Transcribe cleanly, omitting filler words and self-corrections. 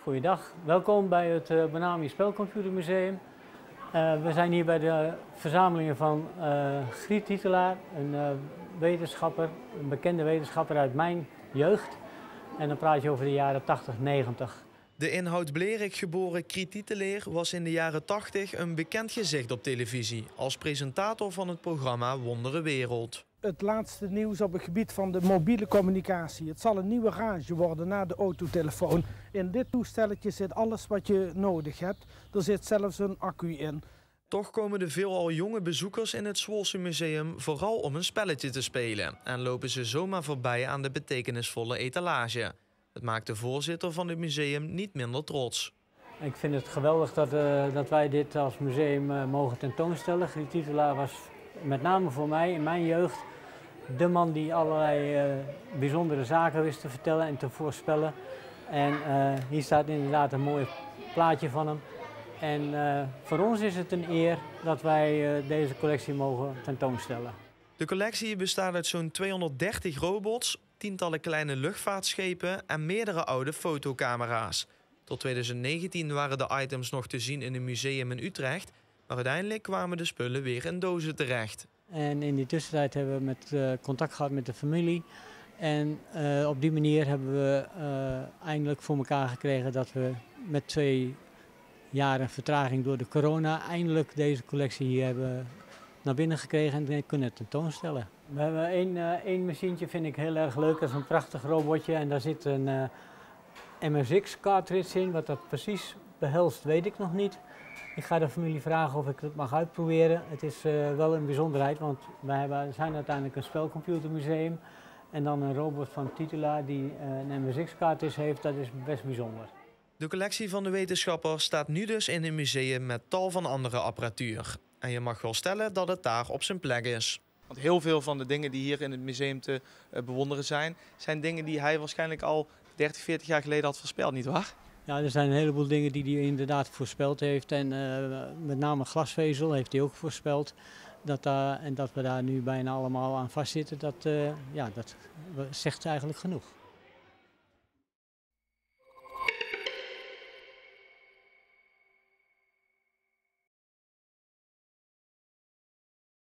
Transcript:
Goeiedag, welkom bij het Benami Spelcomputermuseum. We zijn hier bij de verzamelingen van Griet Titelaar, een wetenschapper, een bekende wetenschapper uit mijn jeugd. En dan praat je over de jaren 80, 90. De in Hout-Blerik geboren Griet Titelaar was in de jaren 80 een bekend gezicht op televisie als presentator van het programma Wondere Wereld. Het laatste nieuws op het gebied van de mobiele communicatie. Het zal een nieuwe range worden na de autotelefoon. In dit toestelletje zit alles wat je nodig hebt. Er zit zelfs een accu in. Toch komen de veelal jonge bezoekers in het Zwolse museum vooral om een spelletje te spelen. En lopen ze zomaar voorbij aan de betekenisvolle etalage. Het maakt de voorzitter van het museum niet minder trots. Ik vind het geweldig dat wij dit als museum mogen tentoonstellen. Griet Titelaar was met name voor mij in mijn jeugd de man die allerlei bijzondere zaken wist te vertellen en te voorspellen. En hier staat inderdaad een mooi plaatje van hem. En voor ons is het een eer dat wij deze collectie mogen tentoonstellen. De collectie bestaat uit zo'n 230 robots, tientallen kleine luchtvaartschepen en meerdere oude fotocamera's. Tot 2019 waren de items nog te zien in een museum in Utrecht, maar uiteindelijk kwamen de spullen weer in dozen terecht. En in die tussentijd hebben we contact gehad met de familie. En op die manier hebben we eindelijk voor elkaar gekregen dat we met 2 jaren vertraging door de corona eindelijk deze collectie hier hebben naar binnen gekregen en kunnen tentoonstellen. We hebben één machientje, vind ik heel erg leuk. Dat is een prachtig robotje en daar zit een MSX cartridge in. Wat dat precies behelst weet ik nog niet. Ik ga de familie vragen of ik het mag uitproberen. Het is wel een bijzonderheid, want wij zijn uiteindelijk een spelcomputermuseum. En dan een robot van Titelaar die een MSX-cartridge heeft, dat is best bijzonder. De collectie van de wetenschapper staat nu dus in een museum met tal van andere apparatuur. En je mag wel stellen dat het daar op zijn plek is. Want heel veel van de dingen die hier in het museum te bewonderen zijn dingen die hij waarschijnlijk al 30, 40 jaar geleden had voorspeld, nietwaar? Ja, er zijn een heleboel dingen die hij inderdaad voorspeld heeft. En met name glasvezel heeft hij ook voorspeld. En dat we daar nu bijna allemaal aan vastzitten, dat zegt eigenlijk genoeg.